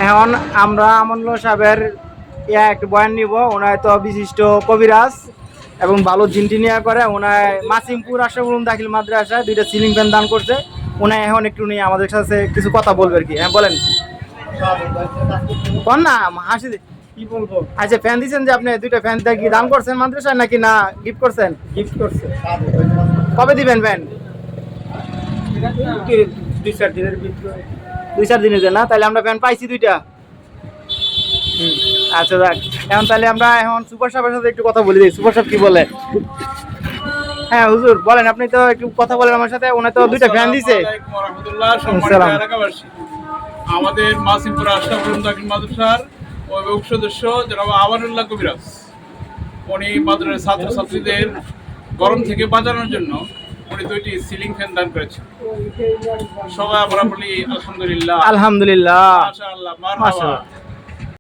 এখন আমরা আমনুল্লাহ সাহেবের একটু বয়ান নিব। ওনায় তো বিশিষ্ট কবিরাজ এবং ভালো জিনটিনিয়া করে। ওনায় মাসিমপুর আশরাফুল দাখিল মাদ্রাসায় 2টা সিলিং ফ্যান দান করছে। ওনায় এখন একটু নিয়ে আমাদের সাথে কিছু কথা বলবে আর কি। হ্যাঁ বলেন কোন না হাসি কি বলবো? আচ্ছা ফ্যান দিচ্ছেন যে আপনি 2টা ফ্যান কি দান করছেন মাদ্রাসায় নাকি না গিফট করছেন? গিফট করছে কবে দিবেন ফ্যান? 2-4 দিনের ভিতরে। 2-4 দিনের না? তাহলে আমরা ফ্যান পাইছি 2টা। আচ্ছা যাক, এখন তাহলে আমরা এখন সুপার সাহেবের সাথে একটু কথা বলি। সুপার সাহেব কি বলে? হ্যাঁ হুজুর বলেন, আপনি তো একটু কথা বলেন আমার সাথে। ওনা তো 2টা ফ্যান দিছে। আসসালামু আলাইকুম ওয়া রাহমাতুল্লাহ। সম্মানিত এলাকাবাসী, আমাদের মাসিমপুর আশরাফুল দাখিল মাদ্রাসার অভিভাবক সদস্য জনাব আমানুল্লাহ কবিরাজ, উনি মাদ্রাসার ছাত্রছাত্রীদের গরম থেকে বাঁচানোর জন্য উনি 2টি সিলিং ফ্যান দান করেছেন। সবাই আমরা বলি আলহামদুলিল্লাহ, আলহামদুলিল্লাহ, মাশাআল্লাহ, মারহাবা। মাশাআল্লাহ।